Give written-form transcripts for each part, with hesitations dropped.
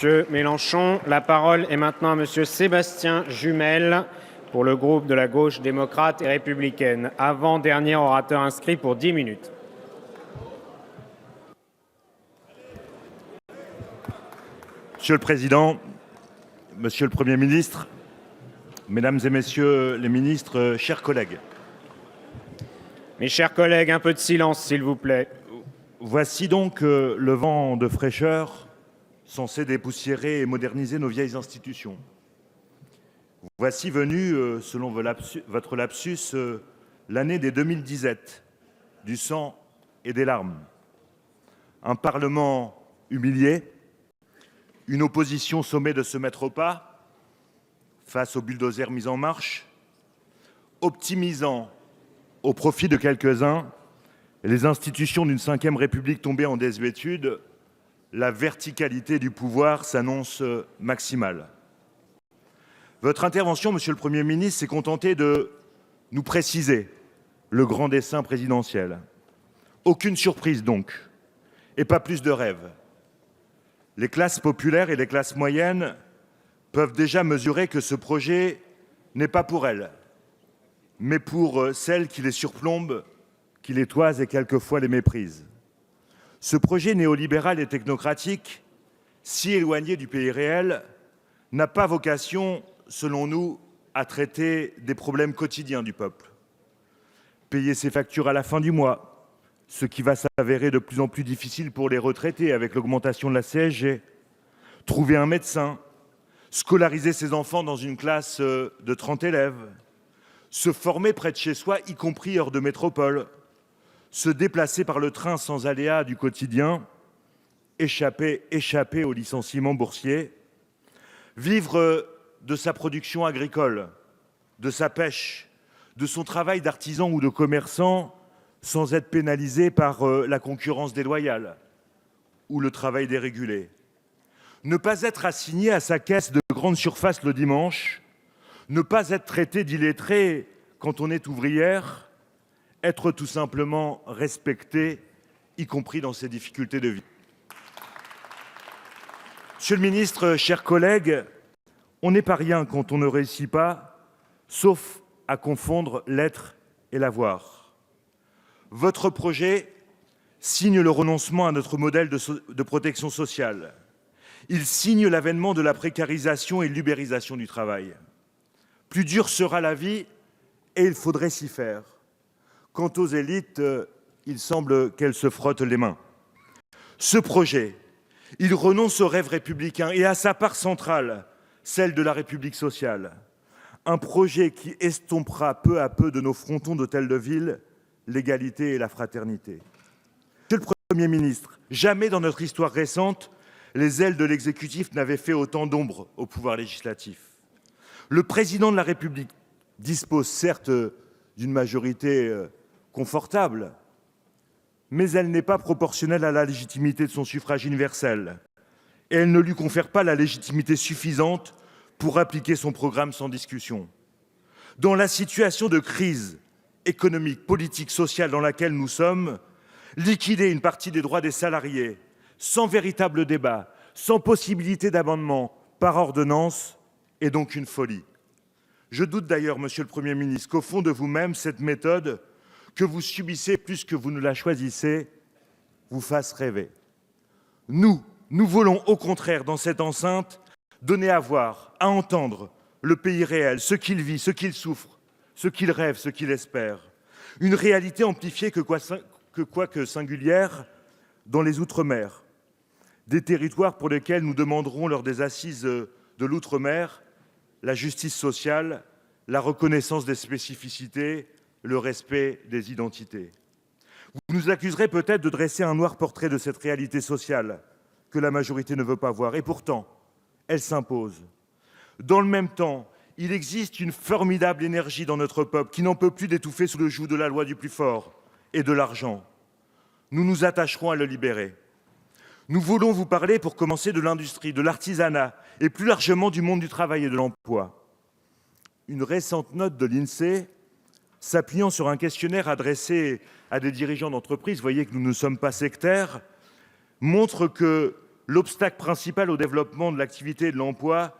Monsieur Mélenchon. La parole est maintenant à Monsieur Sébastien Jumel pour le groupe de la gauche démocrate et républicaine. Avant-dernier orateur inscrit pour 10 minutes. Monsieur le Président, Monsieur le Premier ministre, Mesdames et Messieurs les ministres, chers collègues. Mes chers collègues, un peu de silence, s'il vous plaît. Voici donc le vent de fraîcheur censé dépoussiérer et moderniser nos vieilles institutions. Voici venue, selon votre lapsus, l'année des 2000 disettes, du sang et des larmes. Un Parlement humilié, une opposition sommée de se mettre au pas face aux bulldozers mis en marche, optimisant au profit de quelques-uns les institutions d'une 5e République tombée en désuétude. La verticalité du pouvoir s'annonce maximale. Votre intervention, Monsieur le Premier ministre, s'est contentée de nous préciser le grand dessein présidentiel. Aucune surprise donc, et pas plus de rêve. Les classes populaires et les classes moyennes peuvent déjà mesurer que ce projet n'est pas pour elles, mais pour celles qui les surplombent, qui les toisent et quelquefois les méprisent. Ce projet néolibéral et technocratique, si éloigné du pays réel, n'a pas vocation, selon nous, à traiter des problèmes quotidiens du peuple. Payer ses factures à la fin du mois, ce qui va s'avérer de plus en plus difficile pour les retraités avec l'augmentation de la CSG, trouver un médecin, scolariser ses enfants dans une classe de 30 élèves, se former près de chez soi, y compris hors de métropole, se déplacer par le train sans aléas du quotidien, échapper aux licenciements boursiers, vivre de sa production agricole, de sa pêche, de son travail d'artisan ou de commerçant sans être pénalisé par la concurrence déloyale ou le travail dérégulé. Ne pas être assigné à sa caisse de grande surface le dimanche, ne pas être traité d'illettré quand on est ouvrière, être tout simplement respecté, y compris dans ses difficultés de vie. Monsieur le ministre, chers collègues, on n'est pas rien quand on ne réussit pas, sauf à confondre l'être et l'avoir. Votre projet signe le renoncement à notre modèle de protection sociale. Il signe l'avènement de la précarisation et l'ubérisation du travail. Plus dure sera la vie et il faudrait s'y faire. Quant aux élites, il semble qu'elles se frottent les mains. Ce projet, il renonce au rêve républicain et à sa part centrale, celle de la République sociale. Un projet qui estompera peu à peu de nos frontons d'hôtels de ville l'égalité et la fraternité. Monsieur le Premier ministre, jamais dans notre histoire récente, les ailes de l'exécutif n'avaient fait autant d'ombre au pouvoir législatif. Le président de la République dispose certes d'une majorité confortable, mais elle n'est pas proportionnelle à la légitimité de son suffrage universel. Et elle ne lui confère pas la légitimité suffisante pour appliquer son programme sans discussion. Dans la situation de crise économique, politique, sociale dans laquelle nous sommes, liquider une partie des droits des salariés sans véritable débat, sans possibilité d'amendement par ordonnance est donc une folie. Je doute d'ailleurs, Monsieur le Premier ministre, qu'au fond de vous-même, cette méthode que vous subissez plus que vous ne la choisissez vous fasse rêver. Nous voulons au contraire, dans cette enceinte, donner à voir, à entendre le pays réel, ce qu'il vit, ce qu'il souffre, ce qu'il rêve, ce qu'il espère. Une réalité amplifiée quoique singulière dans les Outre-mer. Des territoires pour lesquels nous demanderons lors des assises de l'Outre-mer la justice sociale, la reconnaissance des spécificités, le respect des identités. Vous nous accuserez peut-être de dresser un noir portrait de cette réalité sociale que la majorité ne veut pas voir. Et pourtant, elle s'impose. Dans le même temps, il existe une formidable énergie dans notre peuple qui n'en peut plus d'étouffer sous le joug de la loi du plus fort et de l'argent. Nous nous attacherons à le libérer. Nous voulons vous parler, pour commencer, de l'industrie, de l'artisanat et plus largement du monde du travail et de l'emploi. Une récente note de l'INSEE, s'appuyant sur un questionnaire adressé à des dirigeants d'entreprise, voyez que nous ne sommes pas sectaires, montre que l'obstacle principal au développement de l'activité et de l'emploi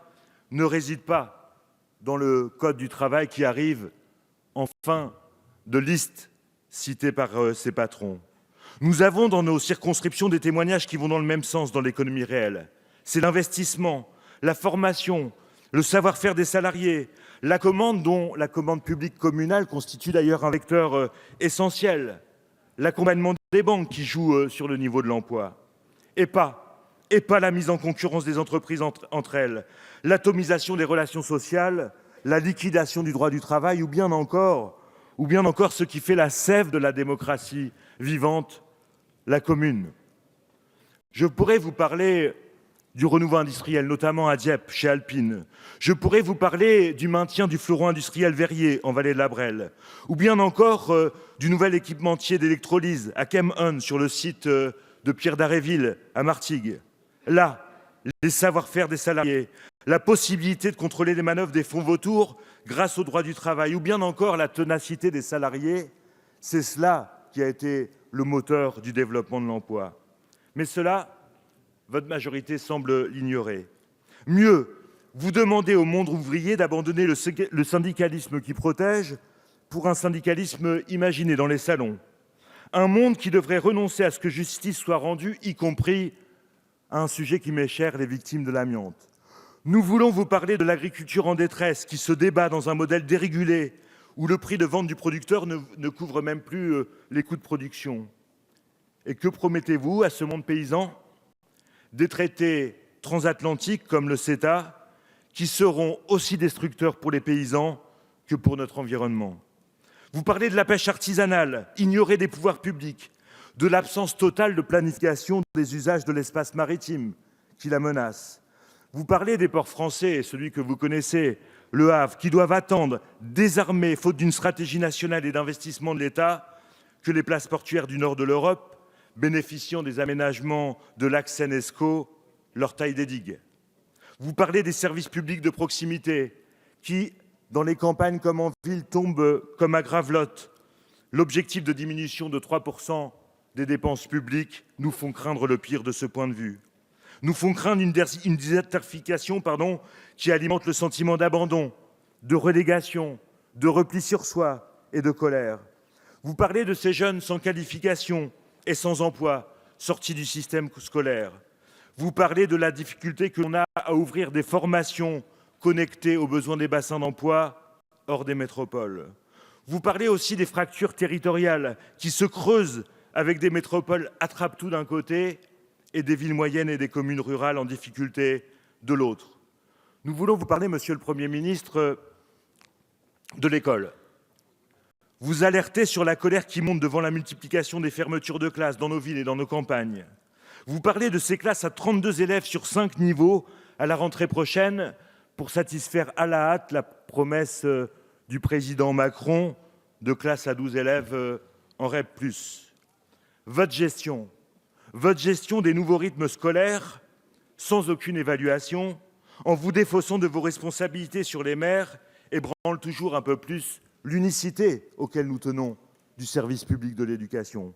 ne réside pas dans le Code du travail qui arrive en fin de liste citée par ses patrons. Nous avons dans nos circonscriptions des témoignages qui vont dans le même sens dans l'économie réelle. C'est l'investissement, la formation, le savoir-faire des salariés, la commande dont la commande publique communale constitue d'ailleurs un vecteur essentiel, l'accompagnement des banques qui joue sur le niveau de l'emploi, et pas la mise en concurrence des entreprises entre elles, l'atomisation des relations sociales, la liquidation du droit du travail ou bien encore ce qui fait la sève de la démocratie vivante, la commune. Je pourrais vous parler du renouveau industriel, notamment à Dieppe, chez Alpine. Je pourrais vous parler du maintien du fleuron industriel Verrier, en vallée de la Brelle. Ou bien encore du nouvel équipementier d'électrolyse à Kemhon, sur le site de Pierre d'Aréville, à Martigues. Là, les savoir-faire des salariés, la possibilité de contrôler les manœuvres des fonds vautours grâce au droit du travail, ou bien encore la ténacité des salariés, c'est cela qui a été le moteur du développement de l'emploi. Mais cela, votre majorité semble l'ignorer. Mieux, vous demandez au monde ouvrier d'abandonner le syndicalisme qui protège pour un syndicalisme imaginé dans les salons. Un monde qui devrait renoncer à ce que justice soit rendue, y compris à un sujet qui m'est cher, les victimes de l'amiante. Nous voulons vous parler de l'agriculture en détresse qui se débat dans un modèle dérégulé où le prix de vente du producteur ne couvre même plus les coûts de production. Et que promettez-vous à ce monde paysan ? Des traités transatlantiques comme le CETA qui seront aussi destructeurs pour les paysans que pour notre environnement. Vous parlez de la pêche artisanale, ignorée des pouvoirs publics, de l'absence totale de planification des usages de l'espace maritime qui la menacent. Vous parlez des ports français, et celui que vous connaissez, le Havre, qui doivent attendre, désarmés, faute d'une stratégie nationale et d'investissement de l'État, que les places portuaires du nord de l'Europe, bénéficiant des aménagements de l'axe Seine-Escaut, leur taille des digues. Vous parlez des services publics de proximité qui, dans les campagnes comme en ville, tombent comme à Gravelotte. L'objectif de diminution de 3% des dépenses publiques nous font craindre le pire de ce point de vue. Nous font craindre une désertification qui alimente le sentiment d'abandon, de relégation, de repli sur soi et de colère. Vous parlez de ces jeunes sans qualification et sans emploi, sortis du système scolaire. Vous parlez de la difficulté que l'on a à ouvrir des formations connectées aux besoins des bassins d'emploi hors des métropoles. Vous parlez aussi des fractures territoriales qui se creusent avec des métropoles attrape-tout d'un côté et des villes moyennes et des communes rurales en difficulté de l'autre. Nous voulons vous parler, Monsieur le Premier ministre, de l'école. Vous alertez sur la colère qui monte devant la multiplication des fermetures de classes dans nos villes et dans nos campagnes. Vous parlez de ces classes à 32 élèves sur 5 niveaux à la rentrée prochaine pour satisfaire à la hâte la promesse du président Macron de classes à 12 élèves en REP+. Votre gestion des nouveaux rythmes scolaires, sans aucune évaluation, en vous défaussant de vos responsabilités sur les maires, ébranle toujours un peu plus l'unicité auquel nous tenons du service public de l'éducation.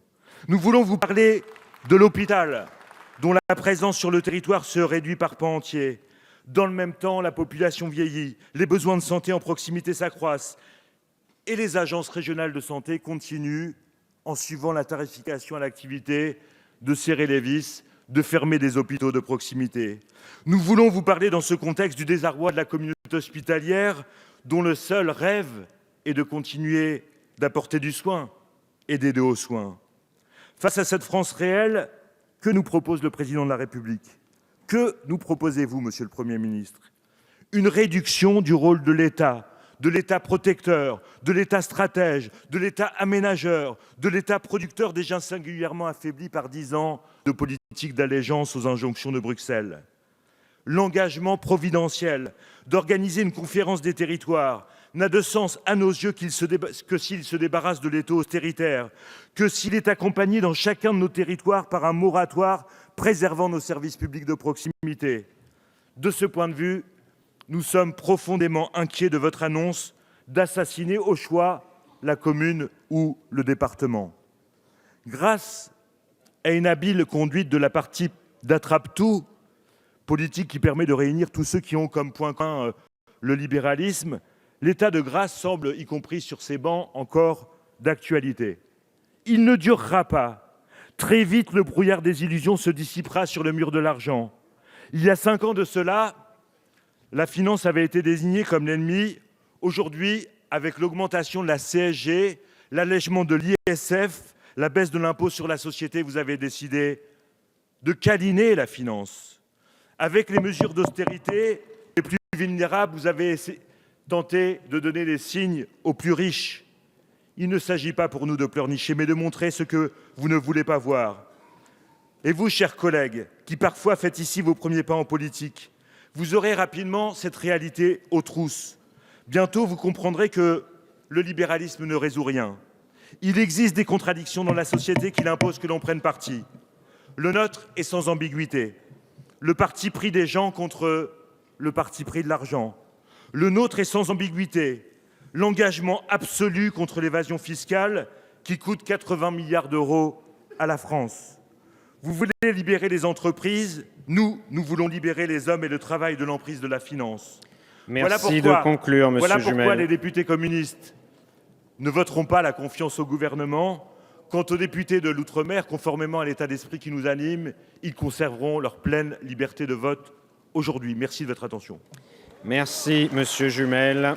Nous voulons vous parler de l'hôpital, dont la présence sur le territoire se réduit par pans entiers. Dans le même temps, la population vieillit, les besoins de santé en proximité s'accroissent et les agences régionales de santé continuent, en suivant la tarification à l'activité, de serrer les vis, de fermer des hôpitaux de proximité. Nous voulons vous parler dans ce contexte du désarroi de la communauté hospitalière dont le seul rêve est de continuer d'apporter du soin et d'aider aux soins. Face à cette France réelle, que nous propose le président de la République ? Que nous proposez-vous, Monsieur le Premier ministre ? Une réduction du rôle de l'État protecteur, de l'État stratège, de l'État aménageur, de l'État producteur déjà singulièrement affaibli par 10 ans de politique d'allégeance aux injonctions de Bruxelles. L'engagement providentiel d'organiser une conférence des territoires n'a de sens à nos yeux que s'il se débarrasse de l'étau austéritaire, que s'il est accompagné dans chacun de nos territoires par un moratoire préservant nos services publics de proximité. De ce point de vue, nous sommes profondément inquiets de votre annonce d'assassiner au choix la commune ou le département. Grâce à une habile conduite de la partie d'attrape-tout, politique qui permet de réunir tous ceux qui ont comme point commun le libéralisme, l'état de grâce semble, y compris sur ces bancs, encore d'actualité. Il ne durera pas. Très vite, le brouillard des illusions se dissipera sur le mur de l'argent. Il y a 5 ans de cela, la finance avait été désignée comme l'ennemi. Aujourd'hui, avec l'augmentation de la CSG, l'allègement de l'ISF, la baisse de l'impôt sur la société, vous avez décidé de câliner la finance. Avec les mesures d'austérité, les plus vulnérables, vous avez tenté de donner des signes aux plus riches. Il ne s'agit pas pour nous de pleurnicher, mais de montrer ce que vous ne voulez pas voir. Et vous, chers collègues, qui parfois faites ici vos premiers pas en politique, vous aurez rapidement cette réalité aux trousses. Bientôt, vous comprendrez que le libéralisme ne résout rien. Il existe des contradictions dans la société qui imposent que l'on prenne parti. Le nôtre est sans ambiguïté. Le parti pris des gens contre le parti pris de l'argent. Le nôtre est sans ambiguïté. L'engagement absolu contre l'évasion fiscale qui coûte 80 milliards d'euros à la France. Vous voulez libérer les entreprises, nous voulons libérer les hommes et le travail de l'emprise de la finance. Merci de conclure, Monsieur Voilà Jumel. pourquoi les députés communistes ne voteront pas la confiance au gouvernement. Quant aux députés de l'Outre-mer, conformément à l'état d'esprit qui nous anime, ils conserveront leur pleine liberté de vote aujourd'hui. Merci de votre attention. Merci, Monsieur Jumel.